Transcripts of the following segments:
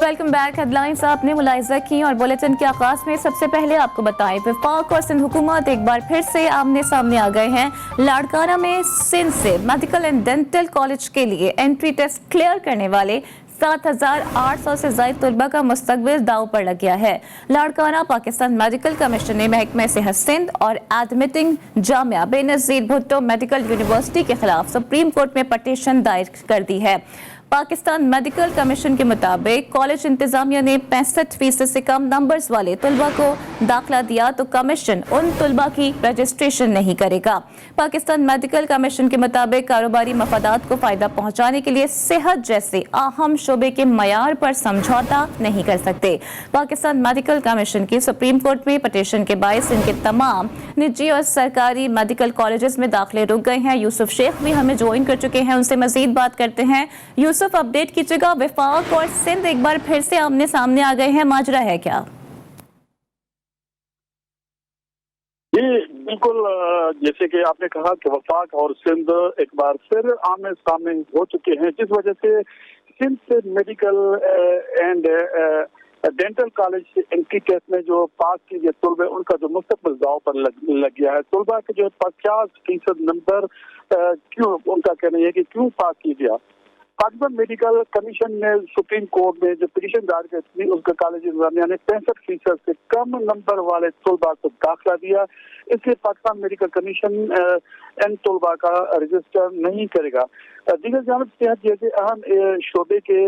Welcome back. Headlines आपने मुलाहिजा की और बुलेटिन के आगाज में सबसे पहले आपको बताएं, वफाक और सिंध हुकूमत एक बार फिर से आमने सामने आ गए हैं। लाड़काना में सिंध से मेडिकल एंड डेंटल कॉलेज के लिए एंट्री टेस्ट क्लियर करने वाले 7,800 से ज़ायद तलबा का मुस्तकबिल दाव पर लग गया है। लाड़काना पाकिस्तान मेडिकल कमीशन ने महकमे सेहत सिंध और admitting Jamia Benazir Bhutto medical university के खिलाफ सुप्रीम कोर्ट में पटिशन दायर कर दी है। पाकिस्तान मेडिकल कमीशन के मुताबिक कॉलेज इंतजामिया ने 65% से कम नंबर्स वाले तलबा को दाखिला दिया तो कमीशन उन तलबा की रजिस्ट्रेशन नहीं करेगा। पाकिस्तान मेडिकल कमीशन के मुताबिक कारोबारी मफादात को फायदा पहुंचाने के लिए सेहत जैसे अहम शोबे के मयार पर समझौता नहीं कर सकते। पाकिस्तान मेडिकल कमीशन की सुप्रीम कोर्ट में पटिशन के बायस इनके तमाम निजी और सरकारी मेडिकल कॉलेजेस में दाखिले रुक गए हैं। यूसुफ शेख भी हमें ज्वाइन कर चुके हैं, उनसे मजीद बात करते हैं। यूसुफ, अपडेट कीजिएगा, वफाक और सिंध एक बार फिर से आमने सामने आ गए हैं, माजरा है क्या? जी बिल्कुल, जैसे कि आपने कहा कि वफाक और सिंध एक बार फिर आमने सामने हो चुके हैं, जिस वजह से सिंध से मेडिकल एंड डेंटल कॉलेज से एंट्री टेस्ट में जो पास कीजिए तलबे उनका जो मुस्तकबिल दाव पर लग गया है। तलबा के जो 50% नंबर क्यों, उनका कहना है कि क्यों पास किया गया। पाकिस्तान मेडिकल कमीशन ने सुप्रीम कोर्ट में जो पिटीशन दायर की थी, उसका कॉलेज इंतजामिया ने 65% से कम नंबर वाले तलबा को दाखिला दिया। इसलिए पाकिस्तान मेडिकल कमीशन इन तलबा का रजिस्टर नहीं करेगा। दीगर जानब सेहत जैसे अहम शोबे के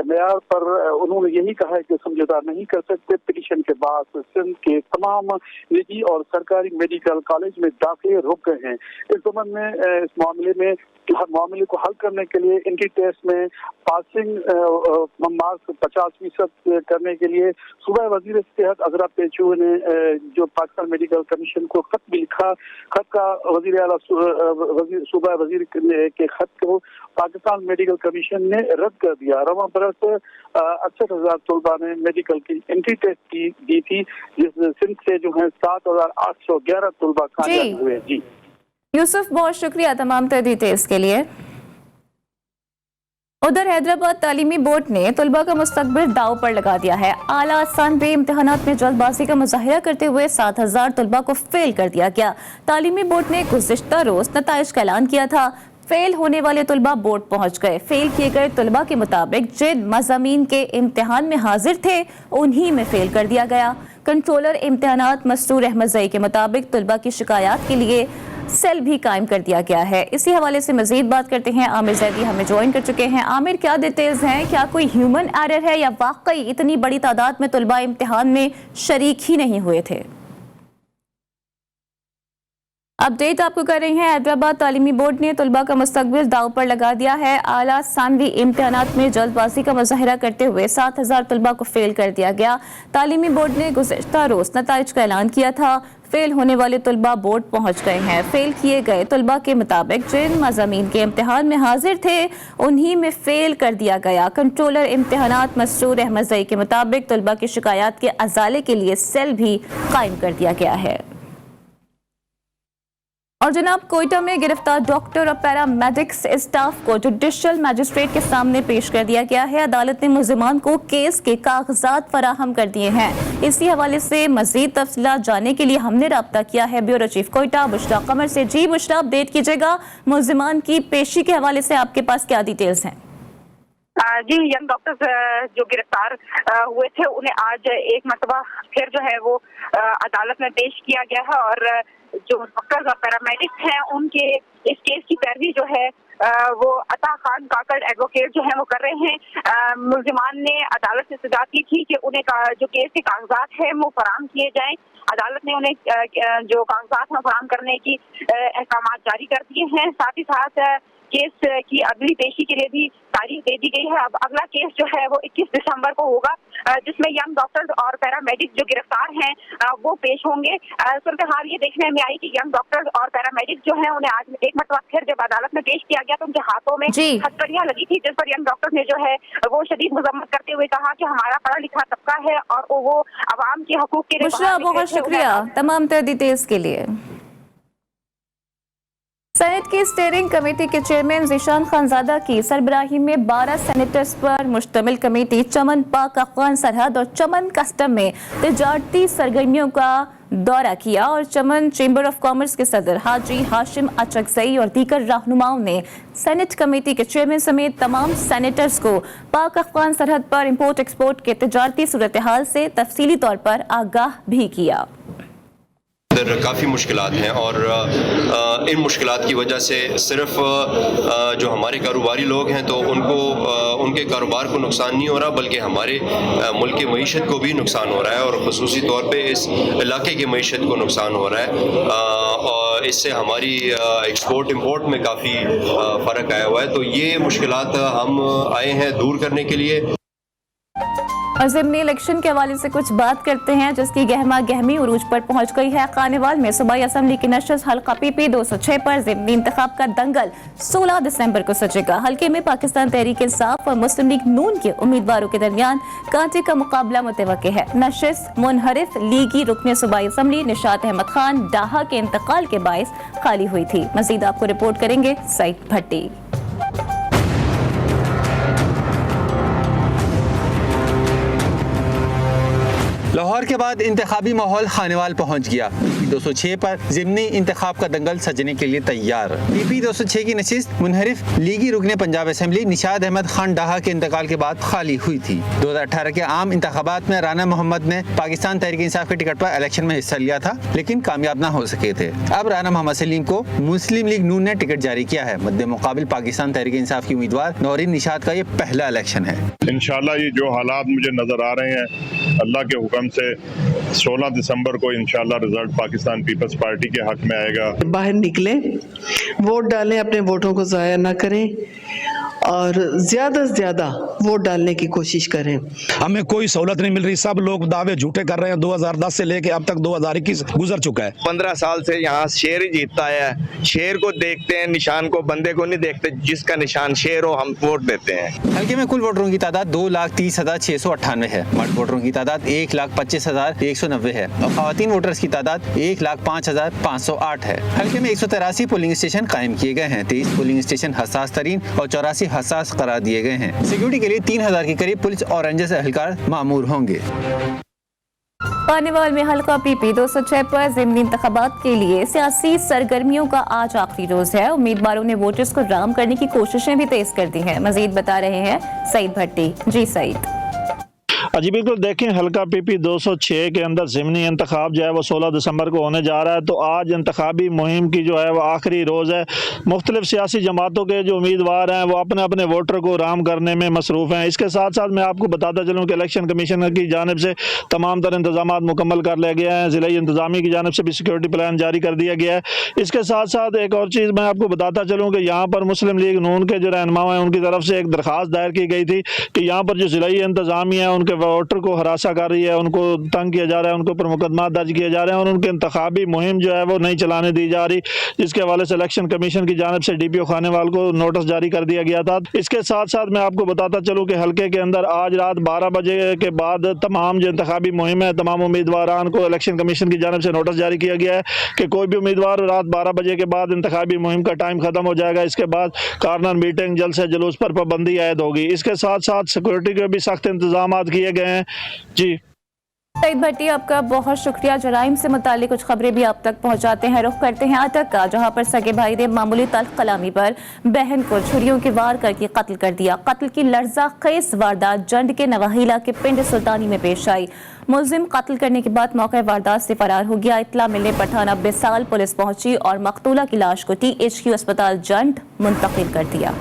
मैार पर उन्होंने यही कहा है कि समझौता नहीं कर सकते। पिटीशन के बाद सिंध के तमाम निजी और सरकारी मेडिकल कॉलेज में दाखिले रुक गए हैं। इस संबंध में इस मामले को हल करने के लिए एंट्री टेस्ट में पासिंग मार्क्स 50% करने के लिए सूबा वजीर सेहत अजरा पेचू ने जो पाकिस्तान मेडिकल कमीशन को खत भी लिखा। खत का सूबा वजीर के खत को पाकिस्तान मेडिकल कमीशन ने रद्द कर दिया। रवा बरस 68,000 तलबा ने मेडिकल की एंट्री टेस्ट दी थी, जिस सिंध से जो है 7,811 तलबा कामयाब हुए। जी यूसुफ, बहुत शुक्रिया तमाम तर डिटेल्स के लिए। उधर हैदराबाद तालीमी बोर्ड ने तलबा का मुस्तकबिल दाव पर लगा दिया है। आला सानवी इम्तिहानात में जल्दबाजी का मुजाहिरा करते हुए 7,000 तलबा को फेल कर दिया गया। तालीमी बोर्ड ने गुज़िश्ता रोज नताइज का ऐलान किया था। फेल होने वाले तलबा बोर्ड पहुंच गए। फेल किए गए तलबा के मुताबिक जिन मज़ामीन के इम्तिहान में हाजिर थे उन्हीं में फेल कर दिया गया। कंट्रोलर इम्तिहानात मस्तूर अहमद जई के मुताबिक तलबा की शिकायत के लिए सेल भी कायम कर दिया गया है। इसी हवाले से मजीद बात करते हैं। आमिर जैदी हमें ज्वाइन कर चुके हैं। आमिर, क्या डिटेल्स हैं? क्या कोई ह्यूमन एरर है या वाकई इतनी बड़ी तादाद में तलबा इम्तिहान में शरीक ही नहीं हुए थे? अपडेट आपको कर रही हैं। हैदराबाद तालीमी बोर्ड ने तलबा का मुस्तकबिल दाव पर लगा दिया है। आला सानवी इम्तिहानात में जल्दबाजी का मुजाहिरा करते हुए 7,000 तलबा को फेल कर दिया गया। तालीमी बोर्ड ने गुज़िश्ता रोज नताइज का ऐलान किया था। फेल होने वाले तलबा बोर्ड पहुंच गए हैं। फेल किए गए तलबा के मुताबिक जिन मज़ामीन के इम्तिहान में हाजिर थे उन्हीं में फेल कर दिया गया। कंट्रोलर इम्तिहानात मस्तूर अहमद जई के मुताबिक तलबा की शिकायत के अजाले के लिए सेल भी कायम कर दिया गया है। और जनाब, कोयटा में गिरफ्तार डॉक्टर और पैरामेडिक्स स्टाफ को जुडिशल मजिस्ट्रेट के सामने पेश कर दिया गया है। अदालत ने मुल्जिमान को केस के कागजात फराहम कर दिए हैं। इसी हवाले से मजीद तफसीलात जानने के लिए हमने रब्ता किया है ब्यूरो चीफ कोयटा बुशरा कमर से। जी बुशरा, अपडेट कीजिएगा, मुल्जिमान की पेशी के हवाले से आपके पास क्या डिटेल्स हैं? जी, यंग डॉक्टर्स जो गिरफ्तार हुए थे उन्हें आज एक मरतबा फिर जो है वो अदालत में पेश किया गया है और जो डॉक्टर्स और पैरामेडिक्स हैं उनके इस केस की पैरवी जो है वो अता खान काकड़ एडवोकेट जो है वो कर रहे हैं। मुल्जिमान ने अदालत से इस्तदा की थी कि उन्हें जो केस के कागजात हैं वो फराहम किए जाएं। अदालत ने उन्हें जो कागजात हैं फराहम करने की अहकाम जारी कर दिए हैं। साथ ही साथ केस की अगली पेशी के लिए भी तारीख दे दी गई है। अब अगला केस जो है वो 21 दिसंबर को होगा, जिसमें यंग डॉक्टर्स और पैरामेडिक्स जो गिरफ्तार हैं वो पेश होंगे। सूरत हाल ये देखने में आई कि यंग डॉक्टर्स और पैरामेडिक्स जो हैं उन्हें आज एक मरतबा फिर जब अदालत में पेश किया गया तो उनके हाथों में हथकड़ियां लगी थी, जिस पर यंग डॉक्टर्स ने जो है वो शदीद मजम्मत करते हुए कहा कि हमारा पढ़ा लिखा तबका है और वो अवाम के हकूक के लिए। बहुत शुक्रिया तमाम डिटेल्स के लिए। सेनेट की स्टीयरिंग कमेटी के चेयरमैन ज़ीशान खानज़ादा की सरबराही में 12 सेनेटर्स पर मुश्तमिल कमेटी चमन पाक अफगान सरहद और चमन कस्टम में तिजारती सरगर्मियों का दौरा किया और चमन चेंबर ऑफ कॉमर्स के सदर हाजी हाशिम अचकजई और दीगर रहनुमाओं ने सेनेट कमेटी के चेयरमैन समेत तमाम सेनेटर्स को पाक अफगान सरहद पर इंपोर्ट एक्सपोर्ट के तिजारती सूरत हाल से तफसीली तौर पर आगाह भी किया। काफ़ी मुश्किलात हैं और इन मुश्किलात की वजह से सिर्फ जो हमारे कारोबारी लोग हैं तो उनको उनके कारोबार को नुकसान नहीं हो रहा, बल्कि हमारे मुल्क की मईशत को भी नुकसान हो रहा है और ख़ुसूसी तौर पे इस इलाके की मईशत को नुकसान हो रहा है और इससे हमारी एक्सपोर्ट इंपोर्ट में काफ़ी फ़र्क आया हुआ है। तो ये मुश्किलात हम आए हैं दूर करने के लिए। और ज़िमनी इलेक्शन के हवाले से कुछ बात करते हैं जिसकी गहमा गहमी उरूज पर पहुंच गई है। खानेवाल में सूबाई असम्बली की नशस्त हल्का PP 206 पर ज़िमनी इंतखाब का दंगल 16 दिसंबर को सजेगा। हल्के में पाकिस्तान तहरीक इंसाफ और मुस्लिम लीग नून के उम्मीदवारों के दरमियान कांटे का मुकाबला मुतवक्के है। नशस्त मुनहरिफ लीगी रुकने सूबाई असम्बली निशात अहमद खान डाहा के इंतकाल के बायस खाली हुई थी। मजीद आपको रिपोर्ट करेंगे सईद भट्टी। लाहौर के बाद इंतखाबी माहौल खानेवाल पहुंच गया। PP 206 पर ज़िमनी इंतखाब का दंगल सजने के लिए तैयार। PP 206 की नशिस्त मुनहरिफ लीगी रुकने पंजाब असम्बली निशात अहमद खान डाहा के इंतकाल के बाद खाली हुई थी। 2018 के आम इंतखाबात में राना मोहम्मद ने पाकिस्तान तहरीक इंसाफ के टिकट पर इलेक्शन में हिस्सा लिया था, लेकिन कामयाब न हो सके थे। अब राना मोहम्मद सलीम को मुस्लिम लीग नून ने टिकट जारी किया है। मद्दे मुकाबिल पाकिस्तान तहरीक इंसाफ की उम्मीदवार नौरीन निशात का ये पहला इलेक्शन है। इंशाल्लाह ये जो हालात मुझे नजर आ रहे हैं अल्लाह के हुक्म से 16 दिसंबर को इंशाल्लाह रिजल्ट पाकिस्तान पीपल्स पार्टी के हक में आएगा। बाहर निकलें, वोट डालें, अपने वोटों को ज़ाया ना करें और ज़्यादा से ज़्यादा वोट डालने की कोशिश करें। हमें कोई सहूलत नहीं मिल रही, सब लोग दावे झूठे कर रहे हैं। 2010 से लेके अब तक 2021 गुजर चुका है। 15 साल से यहाँ शेर ही जीतता है। शेर को देखते हैं, निशान को, बंदे को नहीं देखते। जिसका निशान शेर हो हम वोट देते हैं। हल्के में कुल वोटरों की तादाद 2,30,698 है। मर्द वोटरों की तादाद 1,25,190 है और खवातीन वोटर्स की तादाद 1,05,508 है। हल्के में 183 पोलिंग स्टेशन कायम किए गए हैं। 23 पोलिंग स्टेशन हसास तरीन और 84 हसास करार दिए गए हैं। सिक्योरिटी के लिए 3,000 के करीब पुलिस और रेंजर्स एहलकार मामूर होंगे। खानेवाल में हल्का PP 206 पर ज़िमनी इंतखाबात के लिए सियासी सरगर्मियों का आज आखिरी रोज है। उम्मीदवारों ने वोटर्स को राम करने की कोशिशें भी तेज कर दी हैं। मजीद बता रहे हैं सईद भट्टी। जी सईद। जी बिल्कुल, देखें हल्का PP 206 के अंदर ज़िमनी इंतखाब जो है वो 16 दिसंबर को होने जा रहा है। तो आज इंतखाबी मुहिम की जो है वो आखिरी रोज़ है। मुख्तलिफ सियासी जमातों के जो उम्मीदवार हैं वो अपने अपने वोटर को राम करने में मसरूफ़ हैं। इसके साथ साथ मैं आपको बताता चलूँ कि इलेक्शन कमीशनर की जानिब से तमाम तर इंतजाम मुकम्मल कर लिया गया है। ज़िला इंतजामी की जानिब से भी सिक्योरिटी प्लान जारी कर दिया गया है। इसके साथ साथ एक और चीज़ मैं आपको बताता चलूँ कि यहाँ पर मुस्लिम लीग नून के जो रहनुमा हैं उनकी तरफ से एक दरख्वास्त दायर की गई थी कि यहाँ पर जो ज़िला इंतजामिया है उनके वोटर को हरासा कर रही है, उनको तंग किया जा रहा है, उनके ऊपर मुकदमा दर्ज किए जा रहे हैं और उनके इंतखाबी मुहिम जो है वो नहीं चलाने दी जा रही, जिसके हवाले से इलेक्शन कमीशन की जानिब से DPO खानेवाल को नोटिस जारी कर दिया गया था। इसके साथ साथ मैं आपको बताता चलूँ कि हल्के के अंदर आज रात 12 बजे के बाद तमाम जो इंतखाबी मुहिम है तमाम उम्मीदवारान को इलेक्शन कमीशन की जानिब से नोटिस जारी किया गया है कि कोई भी उम्मीदवार रात 12 बजे के बाद इंतखाबी मुहिम का टाइम खत्म हो जाएगा। इसके बाद कार्नर मीटिंग, जलसे जुलूस पर पाबंदी आयद होगी। इसके साथ साथ सिक्योरिटी के भी सख्त इंतजाम किए गए हैं। जी सईद भट्टी, आपका बहुत शुक्रिया। जराइम से मुतालिक कुछ खबरें भी आप तक पहुंचाते हैं। रुख करते हैं अटक का, जहां पर सगे भाई ने मामूली तल्ख कलामी पर बहन को छुरियों के वार करके कत्ल कर दिया। कत्ल की लर्जा खेज वारदात जंड के नवाहिला के पिंड सुल्तानी में पेश आई। मुलजिम कत्ल करने के बाद मौके वारदात से फरार हो गया। इतला मिलने पर थाना बिसाल पुलिस पहुंची और मकतूला की लाश को THQ अस्पताल जंड मुंतकिल कर दिया।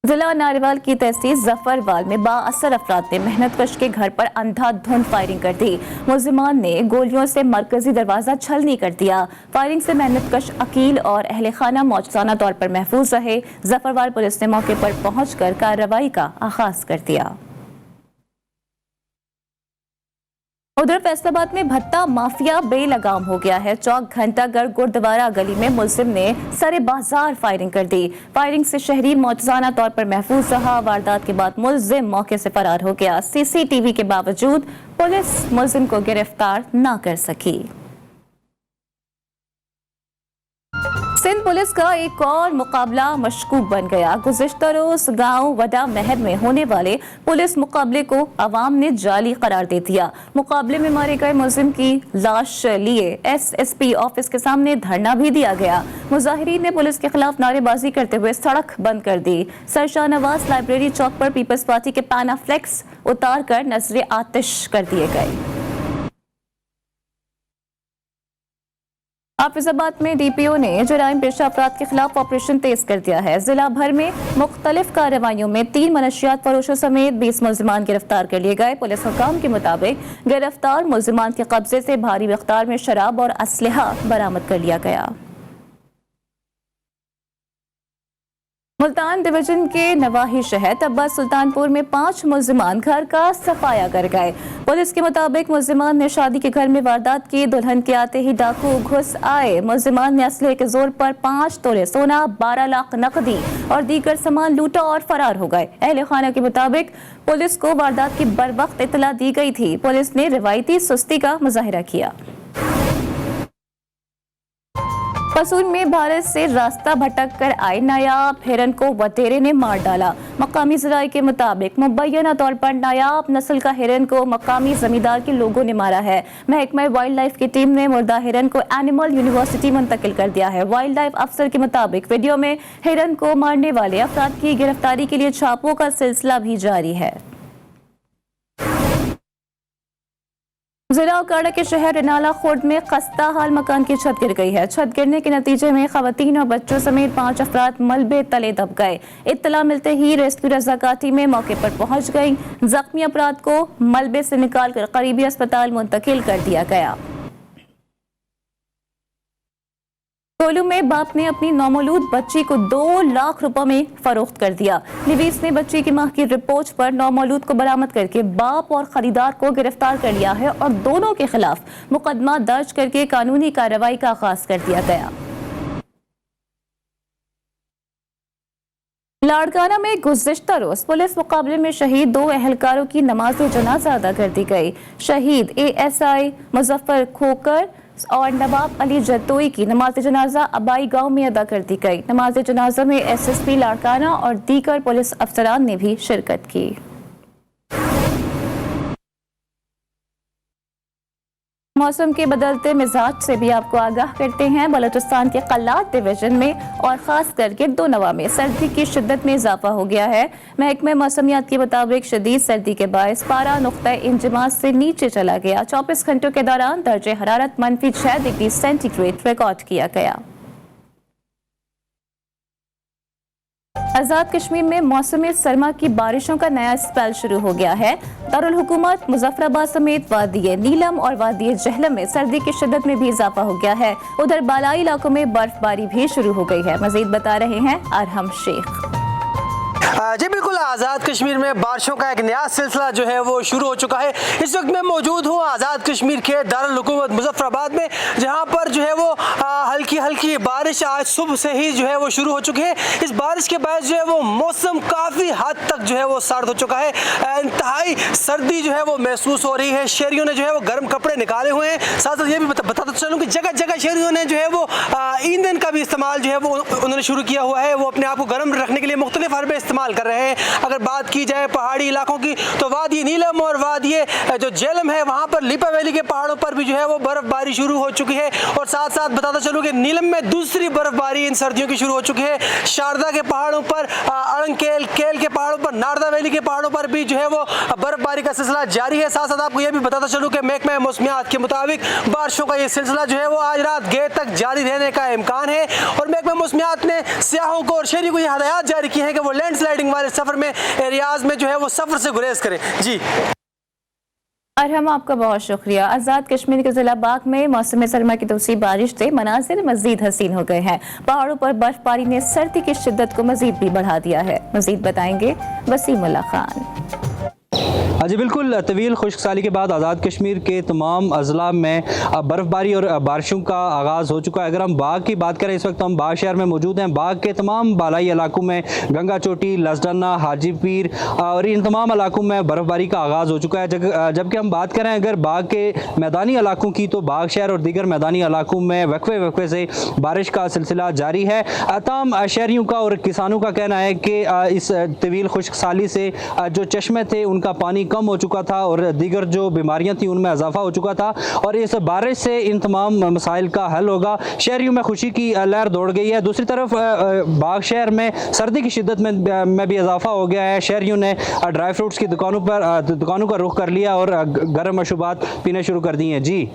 जिला नारेवाल की तहसील जफरवाल में बाअसर अफराद ने मेहनतकश के घर पर अंधाधुंध फायरिंग कर दी। मुलजिमान ने गोलियों से मरकजी दरवाजा छलनी कर दिया। फायरिंग से मेहनतकश अकील और अहले खाना मौजूदा तौर पर महफूज रहे। जफरवाल पुलिस ने मौके पर पहुंचकर कार्रवाई का आगाज कर दिया। उधर फैसलाबाद में भत्ता माफिया बेलगाम हो गया है। चौक घंटागढ़ गुरुद्वारा गली में मुलजिम ने सरे बाजार फायरिंग कर दी। फायरिंग से शहरी मौजूदा तौर पर महफूज रहा। वारदात के बाद मुलजिम मौके से फरार हो गया। CCTV के बावजूद पुलिस मुलजिम को गिरफ्तार न कर सकी। पुलिस का एक और मुकाबला मशकूक बन गया। गुज़िश्ता रोज गांव वडा महर में होने वाले पुलिस मुकाबले को अवाम ने जाली करार दे दिया। मुकाबले में मारे गए मुलजिम की लाश लिए SSP ऑफिस के सामने धरना भी दिया गया। मुजाहिरीन ने पुलिस के खिलाफ नारेबाजी करते हुए सड़क बंद कर दी। सर शाहनवाज लाइब्रेरी चौक पर पीपल्स पार्टी के पैनाफ्लेक्स उतार कर नजरे आतिश कर दिए गए। हाफिजाबाद में DPO ने जराइम पेशा अफराद के खिलाफ ऑपरेशन तेज कर दिया है। जिला भर में मुख्तलिफ कार्रवाइयों में 3 मनशियात फरोशों समेत 20 मुलजिमान गिरफ्तार कर लिए गए। पुलिस हुकाम के मुताबिक गिरफ्तार मुलजिमान के कब्जे से भारी मिक़दार में शराब और असलहा बरामद कर लिया गया। मुल्तान डिवीजन के नवाही शहर तब्बा सुल्तानपुर में 5 मुलजिमान घर का सफाया कर गए। पुलिस के मुताबिक मुलजिमान ने शादी के घर में वारदात की। दुल्हन के आते ही डाकू घुस आए। मुलजिमान ने असलहे के जोर पर 5 तोले सोना, 12 लाख नकदी और दीगर सामान लूटा और फरार हो गए। अहले खाना के मुताबिक पुलिस को वारदात की बरवक्त इतला दी गई थी। पुलिस ने रिवायती सुस्ती का मुजाहिरा किया। पसून में भारत से रास्ता भटक कर आए नायाब हिरन को वटेरे ने मार डाला। मकामी ज़राए के मुताबिक मुबैना तौर पर नायाब नस्ल का हिरन को मकामी जमींदार के लोगों ने मारा है। महकमा वाइल्ड लाइफ की टीम ने मुर्दा हिरन को एनिमल यूनिवर्सिटी मुंतकिल कर दिया है। वाइल्ड लाइफ अफसर के मुताबिक वीडियो में हिरन को मारने वाले अफराद की गिरफ्तारी के लिए छापों का सिलसिला भी जारी है। जिला उकाड़ा के शहर रिनाला खुर्द में खस्ता हाल मकान की छत गिर गई है। छत गिरने के नतीजे में खवातीन और बच्चों समेत 5 अफराद मलबे तले दब गए। इत्तला मिलते ही रेस्क्यू रज़ाकाती में मौके पर पहुंच गई। जख्मी अफराद को मलबे से निकालकर करीबी अस्पताल मुंतकिल कर दिया गया। कोलू में बाप ने अपनी नौमौलूद बच्ची को 2 लाख रुपए में फरोख्त कर दिया। लिवीस ने बच्ची की मां की रिपोर्ट पर नौमौलूद को बरामद करके बाप और खरीदार को गिरफ्तार कर लिया है और दोनों के खिलाफ मुकदमा दर्ज करके कानूनी कार्रवाई का आगाज कर दिया गया। लाड़काना में गुज़िश्ता रोज पुलिस मुकाबले में शहीद 2 अहलकारों की नमाज जनाजा अदा कर दी गई। शहीद ASI मुजफ्फर खोकर और नवाब अली जतोई की नमाज जनाजा अबाई गांव में अदा कर दी गई। नमाज जनाजा में SSP लाड़काना और दीगर पुलिस अफसरान ने भी शिरकत की। मौसम के बदलते मिजाज से भी आपको आगाह करते हैं। बलूचिस्तान के कल्लात डिवीजन में और खास कर गिरदोनवा में सर्दी की शिद्दत में इजाफा हो गया है। महकमे मौसमियात के मुताबिक शदीद सर्दी के बायस पारा नुक्ता इंजमास से नीचे चला गया। 24 घंटों के दौरान दर्जे हरारत -6 डिग्री सेंटीग्रेड रिकॉर्ड किया गया। आज़ाद कश्मीर में मौसम सरमा की बारिशों का नया स्पेल शुरू हो गया है। दारुल हुकूमत मुजफ्फराबाद समेत वादी नीलम और वादी जहलम में सर्दी की शिद्दत में भी इजाफा हो गया है। उधर बालाई इलाकों में बर्फबारी भी शुरू हो गई है। मजीद बता रहे हैं अरहम शेख। जी बिल्कुल, आज़ाद कश्मीर में बारिशों का एक नया सिलसिला जो है वो शुरू हो चुका है। इस वक्त मैं मौजूद हूँ आज़ाद कश्मीर के दारुल हुकूमत मुजफ्फराबाद में, जहाँ पर जो है वो हल्की हल्की बारिश आज सुबह से ही जो है वो शुरू हो चुकी है। इस बारिश के बाद जो है वो मौसम काफ़ी हद तक जो है वो सर्द हो चुका है। इंतहाई सर्दी जो है वो महसूस हो रही है। शहरियों ने जो है वो गर्म कपड़े निकाले हुए हैं। साथ साथ ये भी बताता चलूँ कि जगह जगह शहरियों ने जो है वो ईंधन का भी इस्तेमाल जो है वो उन्होंने शुरू किया हुआ है। वो अपने आप को गर्म रखने के लिए मुख्तलिफ हरबे इस्तेमाल कर रहे हैं। अगर बात की जाए पहाड़ी इलाकों की तो वादी नीलम और वादी जो जेलम है वहां पर लिपा वैली के पहाड़ों पर भी जो है वो बर्फबारी शुरू हो चुकी है। और साथ साथ बताता चलूं कि नीलम में दूसरी बर्फबारी इन सर्दियों की शुरू हो चुकी है। शारदा के पहाड़ों पर, अड़ंकेल केल के पहाड़ों पर, नारदा वैली के पहाड़ों पर भी जो है वो बर्फबारी का सिलसिला जारी है। साथ साथ आपको यह भी बताता चलूं कि महकमा मौसमियात के मुताबिक बारिशों का ये सिलसिला जो है वो आज रात देर तक जारी रहने का इम्कान है। और महकमा मौसमियात ने सियाहों को और शहरियों को ये हदायत जारी की है कि वो लैंडस्लाइडिंग वाले सफर में एरियाज में जो है वो सफर से गुरेज करें। जी अरहम, आपका बहुत शुक्रिया। आज़ाद कश्मीर के जिला बाग में मौसम सरमा की दूसरी बारिश से मनाजिर मजीद हसीन हो गए हैं। पहाड़ों पर बर्फबारी ने सर्दी की शिद्दत को मजीद भी बढ़ा दिया है। मजीद बताएंगे वसीमुल्लाह खान। जी बिल्कुल, तवील खुश्कसाली के बाद आज़ाद कश्मीर के तमाम अजला में बर्फ़बारी और बारिशों का आगाज़ हो चुका है। अगर हम बाग की बात करें, इस वक्त हम बाग शहर में मौजूद हैं। बाग के तमाम बालाई इलाकों में गंगा चोटी, लसडना, हाजी पीर और इन तमाम इलाकों में बर्फ़बारी का आगाज़ हो चुका है। जबकि हम बात करें अगर बाग के मैदानी इलाकों की, तो बाग शहर और दीगर मैदानी इलाकों में वक्फे से बारिश का सिलसिला जारी है। तमाम शहरियों का और किसानों का कहना है कि इस तवील खुश्कसाली से जो चश्मे थे उनका पानी कम हो चुका था और दीगर जो बीमारियां थी उनमें इजाफा हो चुका था, और इस बारिश से इन तमाम मसाइल का हल होगा। शहरियों में खुशी की लहर दौड़ गई है। दूसरी तरफ बाग शहर में सर्दी की शिद्दत में भी इजाफा हो गया है। शहरियों ने ड्राई फ्रूट्स की दुकानों का रुख कर लिया और गर्म मशरूबात पीने शुरू कर दिए हैं। जी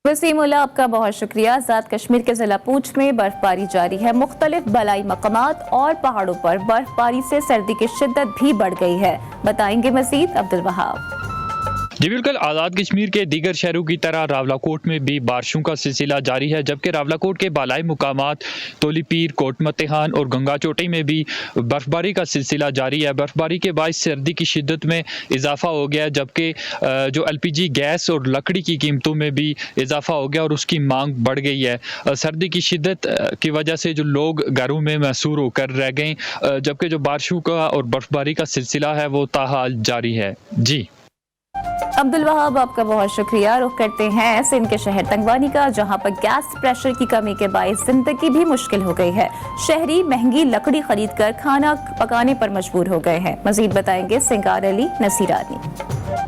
वसीम उल्लाह, आपका बहुत शुक्रिया। आज़ाद कश्मीर के ज़िला पूंछ में बर्फबारी जारी है। मुख्तलिफ बलाई मकामात और पहाड़ों पर बर्फबारी से सर्दी की शिद्दत भी बढ़ गई है। बताएंगे मजीद अब्दुल वहाब। जी बिल्कुल, आज़ाद कश्मीर के दीगर शहरों की तरह रावलाकोट में भी बारिशों का सिलसिला जारी है, जबकि रावलाकोट के बालाई मुकामात तोली पीर, कोट मतेहान और गंगा चोटी में भी बर्फबारी का सिलसिला जारी है। बर्फबारी के बाद सर्दी की शिद्दत में इजाफा हो गया है, जबकि जो LPG गैस और लकड़ी की कीमतों में भी इजाफा हो गया और उसकी मांग बढ़ गई है। सर्दी की शिद्दत की वजह से जो लोग घरों में महसूर होकर रह गए, जबकि जो बारिशों का और बर्फबारी का सिलसिला है वो ताहाल जारी है। जी अब्दुल वहाब, आपका बहुत शुक्रिया। रुख करते हैं सिंध के शहर तंगवानी का, जहां पर गैस प्रेशर की कमी के बायस जिंदगी भी मुश्किल हो गई है। शहरी महंगी लकड़ी खरीदकर खाना पकाने पर मजबूर हो गए हैं। मजीद बताएंगे सिंगार अली नसीरानी।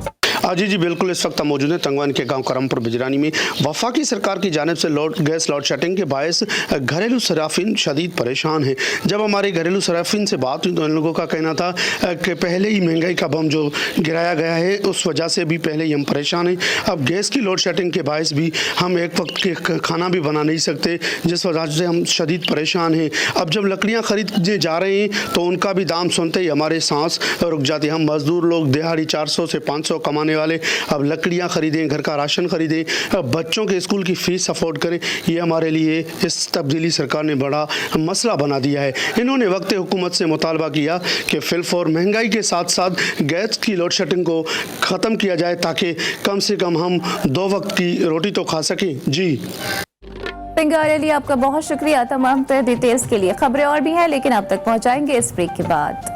जी बिल्कुल, इस वक्त हम मौजूद हैं तंगवानी के गांव करमपुर बिजरानी में। वफाकी सरकार की जानिब से गैस लोड शेडिंग के बायस घरेलू सराफिन शदीद परेशान हैं। जब हमारे घरेलू सराफिन से बात हुई तो इन लोगों का कहना था कि पहले ही महंगाई का बम जो गिराया गया है उस वजह से भी पहले ही हम परेशान हैं। अब गैस की लोड शेडिंग के बायस भी हम एक वक्त के खाना भी बना नहीं सकते, जिस वजह से हम शदीद परेशान हैं। अब जब लकड़ियाँ खरीदने जा रहे हैं तो उनका भी दाम सुनते ही हमारे सांस रुक जाती है। हम मजदूर लोग दिहाड़ी 400 से 500 कमाने वाले अब लकड़ियां खरीदें, घर का राशन खरीदें, बच्चों के स्कूल की फीस अफोर्ड करें, ये हमारे लिए इस तब्दीली सरकार ने बड़ा मसला बना दिया है। इन्होंने वक्त हुकूमत से मुतालबा किया कि फिलफौर महंगाई के साथ साथ गैस की लोड शेडिंग को ख़त्म किया जाए ताकि कम से कम हम 2 वक्त की रोटी तो खा सकें। जी सिंगार अली, आपका बहुत शुक्रिया तमाम डिटेल्स के लिए। खबरें और भी हैं लेकिन आप तक पहुँचाएंगे इस ब्रेक के बाद।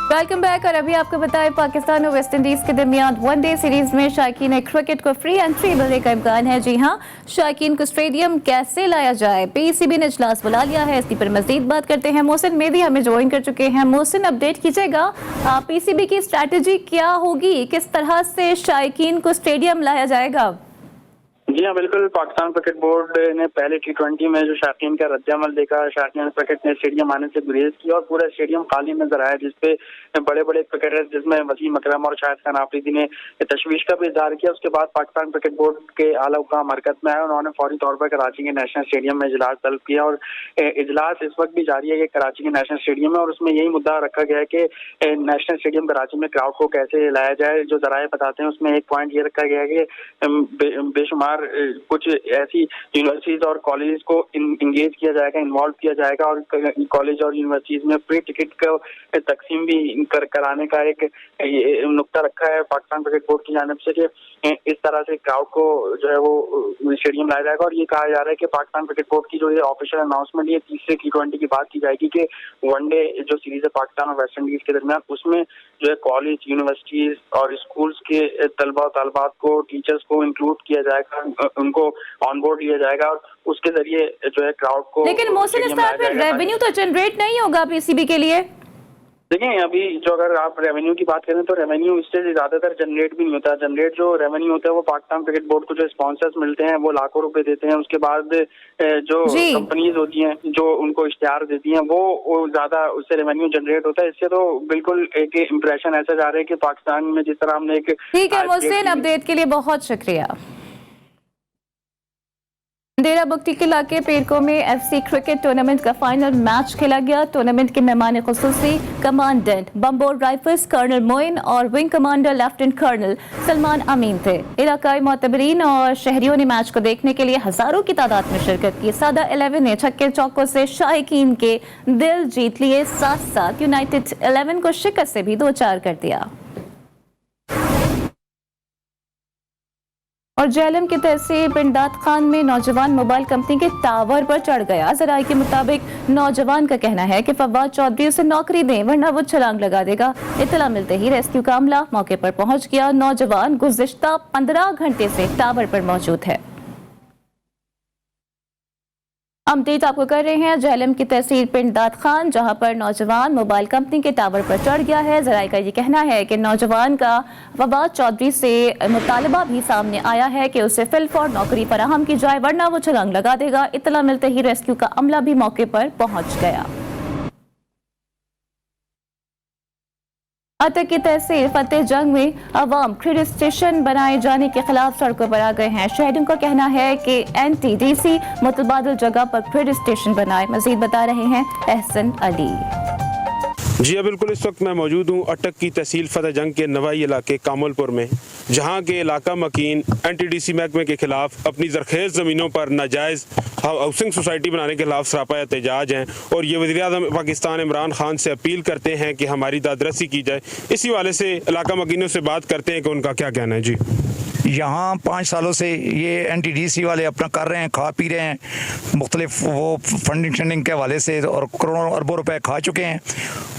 Welcome back. और अभी आपको बताएं, पाकिस्तान और वेस्ट इंडीज के दरमियान वनडे सीरीज में शायकीन क्रिकेट को फ्री एंट्री मिलने का इम्कान है। जी हां, शायकीन को स्टेडियम कैसे लाया जाए, PCB ने इजलास बुला लिया है। इसी पर मजीद बात करते हैं। मोहसिन मेदी हमें ज्वाइन कर चुके हैं। मोहसिन, अपडेट कीजिएगा, PCB की स्ट्रैटेजी क्या होगी, किस तरह से शायकीन को स्टेडियम लाया जाएगा? जी हाँ, बिल्कुल। पाकिस्तान क्रिकेट बोर्ड ने पहले T20 में जो शायकीन का रद्द-ए-अमल देखा, शायकीन क्रिकेट ने स्टेडियम आने से गुरेज किया और पूरा स्टेडियम खाली नजर आया, जिसपे बड़े बड़े क्रिकेटर्स जिसमें वसीम अकरम और शाहिद खान आफरीदी ने तशवीश का भी इजहार किया। उसके बाद पाकिस्तान क्रिकेट बोर्ड के आला हुकाम हरकत में आए। उन्होंने फौरी तौर पर कराची के नेशनल स्टेडियम में इजलास तलब किया और इजलास इस वक्त भी जारी है कि कराची के नेशनल स्टेडियम में, और उसमें यही मुद्दा रखा गया है कि नेशनल स्टेडियम कराची में क्राउड को कैसे लाया जाए। जो जराए बताते हैं उसमें एक पॉइंट ये रखा गया है कि बेशुमार कुछ ऐसी यूनिवर्सिटीज और कॉलेज को इंगेज किया जाएगा, इन्वॉल्व किया जाएगा, और कॉलेज और यूनिवर्सिटीज में फ्री टिकट को तकसीम भी कराने का एक नुक्ता रखा है पाकिस्तान क्रिकेट बोर्ड की जानिब से कि इस तरह से क्राउड को जो है वो स्टेडियम लाया जाएगा। और ये कहा जा रहा है कि पाकिस्तान क्रिकेट बोर्ड की जो ये ऑफिशियल अनाउंसमेंट, ये तीसरे T20 की बात की जाएगी कि वनडे जो सीरीज है पाकिस्तान और वेस्ट इंडीज के दरमियान, उसमें जो है कॉलेज, यूनिवर्सिटीज और स्कूल्स के तलबा तलबात को, टीचर्स को इंक्लूड किया जाएगा, उनको ऑन बोर्ड लिया जाएगा और उसके जरिए जो है क्राउड को। लेकिन मोहसिन, इस तरह पे रेवेन्यू तो जनरेट नहीं होगा PCB के लिए? देखिए, अभी जो अगर आप रेवेन्यू की बात करें तो रेवेन्यू इससे ज्यादातर जनरेट भी नहीं होता। जनरेट जो रेवेन्यू होता है वो पाकिस्तान क्रिकेट बोर्ड को जो स्पॉन्सर्स मिलते हैं वो लाखों रुपए देते हैं। उसके बाद जो कंपनीज होती हैं जो उनको इश्तिहार देती हैं वो ज्यादा उससे रेवेन्यू जनरेट होता है। इससे तो बिल्कुल एक इम्प्रेशन ऐसा जा रहा है कि पाकिस्तान में जिस तरह हमने एक। ठीक है मोहसिन, अपडेट के लिए बहुत शुक्रिया। डेरा बुगटी के इलाके पेरको में FC क्रिकेट टूर्नामेंट का फाइनल मैच खेला गया। टूर्नामेंट के मेहमान खुसूसी commandant Bambore rifles colonel Moin और wing commander lieutenant colonel Salman Amin थे। इलाकाई मोतबरीन और शहरियों ने मैच को देखने के लिए हजारों की तादाद में शिरकत की। सादा 11 ने छक्के चौकों से शायकीन के दिल जीत लिए, साथ साथ यूनाइटेड 11 को शिकस्त से भी 2-4 कर दिया। और जेलम की तहसील बिंदात खान में नौजवान मोबाइल कंपनी के टावर पर चढ़ गया। जराये के मुताबिक नौजवान का कहना है कि फवाद चौधरी उसे नौकरी दें वरना वो छलांग लगा देगा। इतला मिलते ही रेस्क्यू का अमला मौके पर पहुंच गया। नौजवान गुज़िश्ता 15 घंटे से टावर पर मौजूद है। अपडेट आपको कर रहे हैं जेहलम की तहसील पिंड दाद खान, जहां पर नौजवान मोबाइल कंपनी के टावर पर चढ़ गया है। जराये का ये कहना है कि नौजवान का फवाद चौधरी से मुतालबा भी सामने आया है कि उसे फिलफौर नौकरी फराहम की जाए वरना वो छलांग लगा देगा। इतला मिलते ही रेस्क्यू का अमला भी मौके पर पहुंच गया। अतक की तहसील फतेह जंग में अवाम क्रेडिट स्टेशन बनाए जाने के खिलाफ सड़कों पर आ गए हैं। शहरियों का कहना है कि NTDC मुतबादिल जगह पर क्रेडिट स्टेशन बनाए। मजीद बता रहे हैं एहसन अली। जी बिल्कुल, इस वक्त मैं मौजूद हूँ अटक की तहसील फतेह जंग के नवाई इलाके कामलपुर में, जहाँ के इलाका मकीन NTDC महकमे के खिलाफ अपनी जरखेज़ ज़मीनों पर नाजायज़ हाउसिंग सोसाइटी बनाने के खिलाफ सरापा एहतजाज हैं और ये वज़ीर-ए-आज़म पाकिस्तान इमरान खान से अपील करते हैं कि हमारी दादरसी की जाए। इसी वाले से इलाका मकीनों से बात करते हैं कि उनका क्या कहना है। जी, यहाँ 5 सालों से ये NTDC वाले अपना कर रहे हैं, खा पी रहे हैं, मुख्तलिफ वो फंडिंग के हवाले से और करोड़ों अरबों रुपए खा चुके हैं।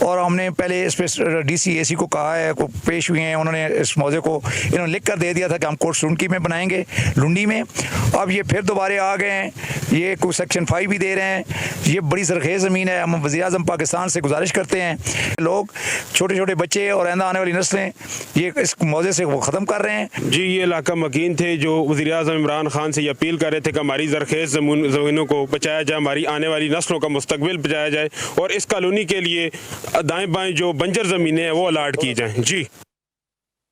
और हमने पहले इस पर DC AC को कहा है, को पेश हुए हैं, उन्होंने इस मौजे को इन्होंने लिख कर दे दिया था कि हम कोर्ट सुनकी में बनाएंगे, लुंडी में। अब ये फिर दोबारा आ गए हैं, ये कोई सेक्शन 5 भी दे रहे हैं। ये बड़ी ज़रखेज़ ज़मीन है। हम वज़ीर-ए-आज़म पाकिस्तान से गुजारिश करते हैं, लोग छोटे छोटे बच्चे और आइंदा आने वाली नस्लें ये इस मौजे से वो ख़त्म कर रहे हैं। जी, ये इलाका मकीन थे जो वज़ीर-ए-आज़म इमरान खान से ये अपील कर रहे थे कि हमारी ज़रखेज़ ज़मीनों को बचाया जाए, हमारी आने वाली नस्लों का मुस्तकबिल बचाया जाए और इस कॉलोनी के लिए दाएं बाएं जो बंजर ज़मीनें हैं वो अलाट की जाएं। जी,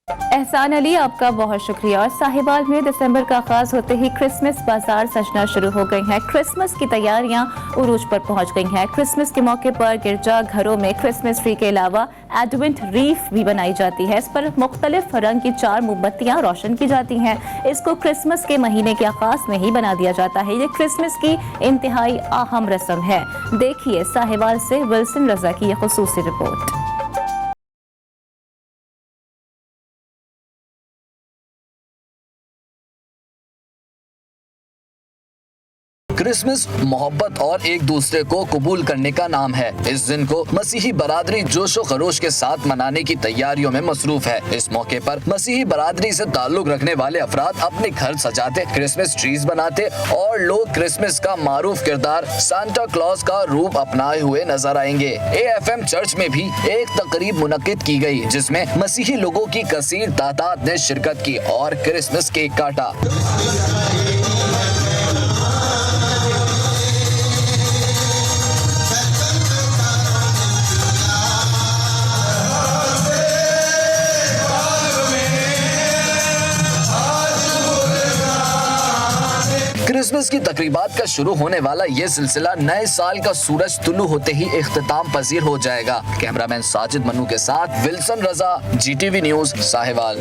एहसान अली, आपका बहुत शुक्रिया। और साहिवाल में दिसंबर का आगाज होते ही क्रिसमस बाजार सजना शुरू हो गई हैं। क्रिसमस की तैयारियां उरूज पर पहुंच गई हैं। क्रिसमस के मौके पर गिरजा घरों में क्रिसमस ट्री के अलावा एडवेंट रीफ भी बनाई जाती है। इस पर मुख्तलिफ रंग की 4 मोमबत्तियां रोशन की जाती हैं। इसको क्रिसमस के महीने के आगाज में ही बना दिया जाता है। ये क्रिसमस की इंतहाई अहम रस्म है। देखिए साहिवाल से विल्सन रजा की यह खुसूसी रिपोर्ट। क्रिसमस मोहब्बत और एक दूसरे को कबूल करने का नाम है। इस दिन को मसीही बरादरी जोशो खरोश के साथ मनाने की तैयारियों में मसरूफ है। इस मौके पर मसीही बरादरी से ताल्लुक रखने वाले अफराद अपने घर सजाते, क्रिसमस ट्रीज बनाते और लोग क्रिसमस का मारूफ किरदार सांता क्लॉज का रूप अपनाए हुए नजर आएंगे। AFM चर्च में भी एक तकरीब मुनक्किद की गई, जिसमें मसीही लोगों की कसीर तादाद ने शिरकत की और क्रिसमस केक काटा। क्रिसमस की तकरीबात का शुरू होने वाला ये सिलसिला नए साल का सूरज तुलू होते ही इख्तिताम पजीर हो जाएगा। कैमरामैन साजिद मन्नू के साथ विल्सन रजा, GTV न्यूज, साहिवाल।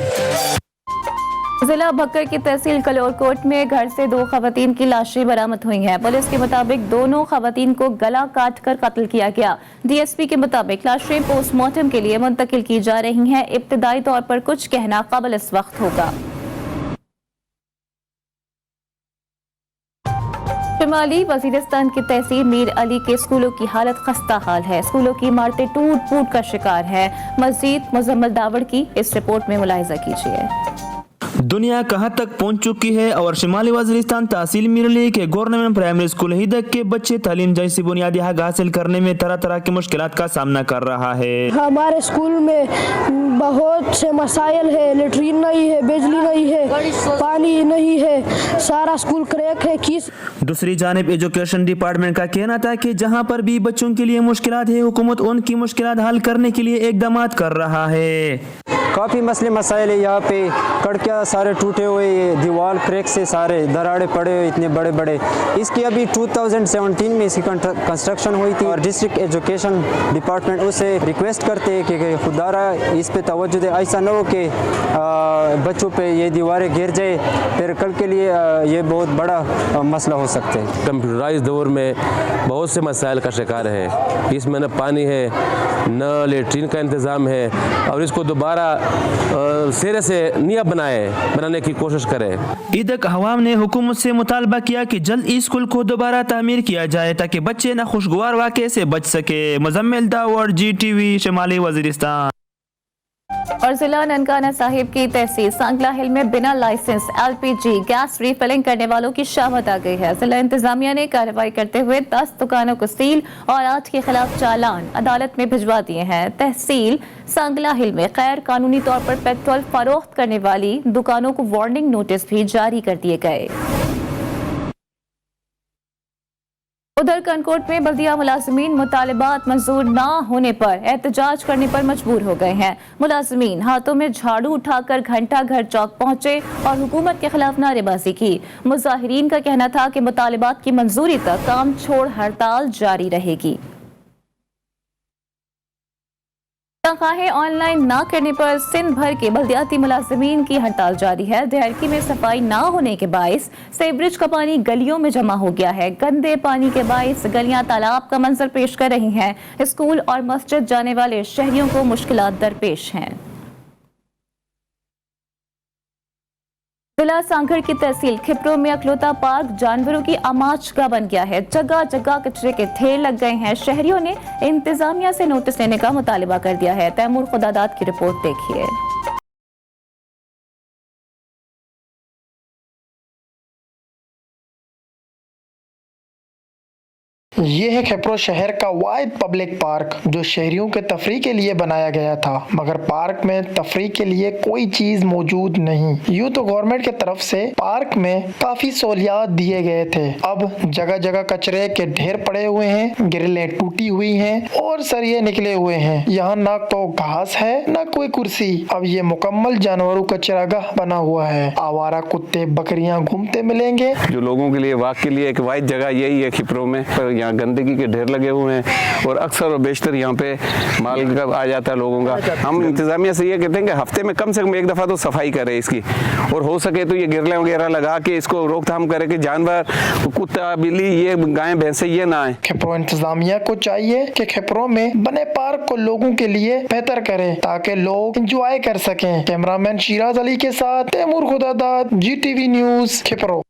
जिला भक्कर की तहसील कलोरकोट में घर से 2 खवातीन की लाशें बरामद हुई हैं। पुलिस के मुताबिक दोनों खवातीन को गला काट कर कत्ल किया गया। DSP के मुताबिक लाशें पोस्टमार्टम के लिए मुंतकिल की जा रही हैं। इब्तदाई तौर पर कुछ कहना काबिल इस वक्त होगा। शुमाली वजीरिस्तान की तहसील मीर अली के स्कूलों की हालत खस्ता हाल है। स्कूलों की इमारतें टूट फूट का शिकार है। मजीद मुजम्मल दावड़ की इस रिपोर्ट में मुलाहिजा कीजिए। दुनिया कहां तक पहुंच चुकी है और शिमाली वजीरिस्तान तहसील मीर अली के गवर्नमेंट प्राइमरी स्कूल हिदक के बच्चे तालीम जैसी बुनियादी हक हासिल करने में तरह तरह की मुश्किलात का सामना कर रहा है। हमारे स्कूल में बहुत से मसाइल है, लेटरीन नहीं है, बिजली नहीं है, पानी नहीं है, सारा स्कूल क्रैक है। दूसरी जानिब एजुकेशन डिपार्टमेंट का कहना था कि जहां पर भी बच्चों के लिए मुश्किलात है, हुकूमत उनकी मुश्किलात हल करने के लिए इकदाम कर रहा है। काफ़ी मसले मसाइल है यहाँ पे। कड़कियाँ सारे टूटे हुए, ये दीवार क्रैक से सारे दरारें पड़े हुए इतने बड़े बड़े। इसकी अभी 2017 में इसकी कंस्ट्रक्शन हुई थी और डिस्ट्रिक्ट एजुकेशन डिपार्टमेंट उसे रिक्वेस्ट करते हैं कि खुदारा इस पे तवज्जो दे, ऐसा ना हो कि बच्चों पे ये दीवारें गिर जाए, फिर कल के लिए ये बहुत बड़ा मसला हो सकता है। कंप्यूटराइज दौर में बहुत से मसाइल का शिकार है। इसमें न पानी है, न लेट्रिन का इंतज़ाम है, और इसको दोबारा सिरे से नया बनाने की कोशिश करें। इधर अवाम ने हुकूमत से मुतालबा किया कि जल्द स्कूल को दोबारा तामीर किया जाए ताकि बच्चे नाखुशगवार वाक़े से बच सके। मुजम्मिल दाऊद, GTV, शिमाली वज़ीरिस्तान। और जिला ननकाना साहिब की तहसील सांगला हिल में बिना लाइसेंस LPG गैस रिफिलिंग करने वालों की शामत आ गई है। जिला इंतजामिया ने कार्रवाई करते हुए 10 दुकानों को सील और 8 के खिलाफ चालान अदालत में भिजवा दिए हैं। तहसील सांगला हिल में गैर कानूनी तौर पर पेट्रोल फरोख्त करने वाली दुकानों को वार्निंग नोटिस भी जारी कर दिए गए। उधर कनकोट में बल्दिया मुलाजमीन मुतालिबात मंजूर ना होने पर एहतजाज करने पर मजबूर हो गए हैं। मुलाजमीन हाथों में झाड़ू उठाकर घंटा घर चौक पहुंचे और हुकूमत के खिलाफ नारेबाजी की। मुजाहिरीन का कहना था कि मुतालिबात की मंजूरी तक काम छोड़ हड़ताल जारी रहेगी। तनख्वाहें ऑनलाइन ना करने पर सिंध भर के बल्दियाती मुलाजिमीन की हड़ताल जारी है। देहरकी में सफाई ना होने के बाइस सेवरेज का पानी गलियों में जमा हो गया है। गंदे पानी के बाइस गलियां तालाब का मंजर पेश कर रही हैं। स्कूल और मस्जिद जाने वाले शहरियों को मुश्किलात दरपेश हैं। जिला सांगड़ की तहसील खिपरो में अकलौता पार्क जानवरों की आमाजगाह बन गया है। जगह जगह कचरे के ढेर लग गए हैं। शहरियों ने इंतजामिया से नोटिस लेने का मुतालिबा कर दिया है। तैमूर खुदादाद की रिपोर्ट देखिए। ये है खिपरो शहर का वाइड पब्लिक पार्क जो शहरियों के तफरी के लिए बनाया गया था, मगर पार्क में तफरी के लिए कोई चीज मौजूद नहीं। यूं तो गवर्नमेंट की तरफ से पार्क में काफी सहूलियात दिए गए थे। अब जगह जगह कचरे के ढेर पड़े हुए हैं, ग्रिलें टूटी हुई हैं और सरिये निकले हुए हैं। यहाँ ना तो घास है न कोई कुर्सी। अब ये मुकम्मल जानवरों का चरागाह बना हुआ है। आवारा कुत्ते बकरियां घूमते मिलेंगे। जो लोगों के लिए वाक के लिए एक वाइड जगह यही है खिपरो में, पर यहाँ गंदगी के ढेर लगे हुए हैं और अक्सर और बेशतर यहाँ पे माल का आ जाता है लोगों का। हम इंतजामिया से ये कहते हैं कि हफ्ते में कम से कम एक दफ़ा तो सफाई करे इसकी, और हो सके तो ये गिरले वगैरह लगा के इसको रोकथाम करे कि जानवर कुत्ता बिल्ली ये गायें भैंसे ये ना आए। खिपरो इंतजामिया को चाहिए कि खिपरो में बने पार्क को लोगों के लिए बेहतर करे ताकि लोग एंजॉय कर सकें। कैमरामैन शिराज अली के साथ तैमूर खुदादाद, GTV न्यूज खिपरो।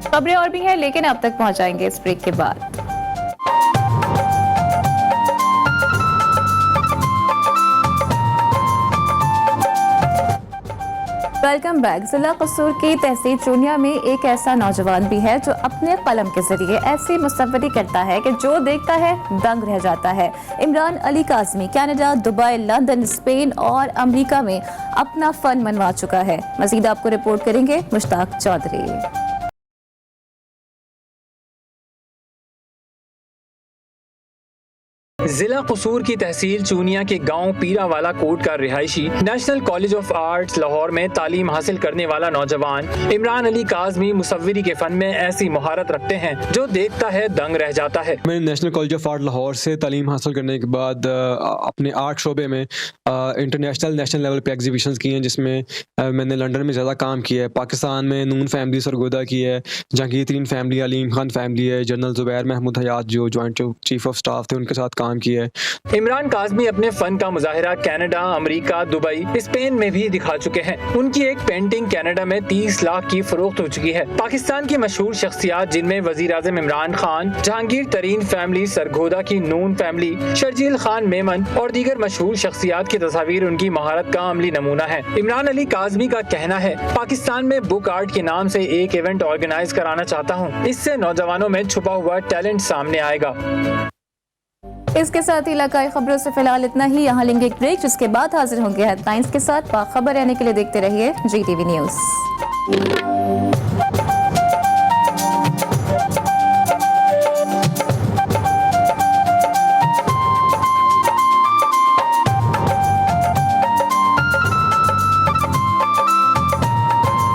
खबरें और भी हैं लेकिन अब तक पहुंचाएंगे इस ब्रेक के बाद। Welcome back. जिला कसूर की तहसील चूनिया में एक ऐसा नौजवान भी है जो अपने कलम के जरिए ऐसी मुसव्वरी करता है कि जो देखता है दंग रह जाता है। Imran Ali Kazmi Canada, Dubai, London, Spain और अमेरिका में अपना फन मनवा चुका है। मजीद आपको रिपोर्ट करेंगे मुश्ताक चौधरी। जिला कसूर की तहसील चूनिया के गांव पीरावाला कोट का रिहायशी national college of arts Lahore में तालीम हासिल करने वाला नौजवान इमरान अली काज़मी मुसव्वरी के फन में ऐसी महारत रखते हैं जो देखता है दंग रह जाता है। मैंने national college of art Lahore से तालीम हासिल करने के बाद अपने आर्ट शोबे में इंटरनेशनल नेशनल लेवल पे एग्जीबिशंस की हैं, जिसमें मैंने लंदन में ज़्यादा काम किया है। पाकिस्तान में नून फैमिली सरगोदा की है, जहांगीर तरीन फैमिली, अलीम खान फैमिली है, जनरल जुबैर महमूद हयात जो जॉइंट चीफ ऑफ स्टाफ थे उनके साथ काम किया है। इमरान काज़मी अपने फन का मुजाहिरा कनाडा, अमेरिका, दुबई, स्पेन में भी दिखा चुके हैं। उनकी एक पेंटिंग कनाडा में 30 लाख की फरोख्त हो चुकी है। पाकिस्तान की मशहूर शख्सियात जिनमें वजीर आज़म इमरान खान, जहांगीर तरीन फैमिली सरगोदा की नून फैमिली, शर्जील खान मेमन और दीगर मशहूर शख्सियात की तस्वीर उनकी महारत का अमली नमूना है। इमरान अली काज़मी का कहना है, पाकिस्तान में बुक आर्ट के नाम से एक इवेंट ऑर्गेनाइज कराना चाहता हूँ। इससे नौजवानों में छुपा हुआ टैलेंट सामने आएगा। इसके साथ ही इलाकाई खबरों से फिलहाल इतना ही। यहाँ लेंगे एक ब्रेक, जिसके बाद हाजिर होंगे हेडलाइंस के साथ। बाखबर रहने के लिए देखते रहिए GTV न्यूज।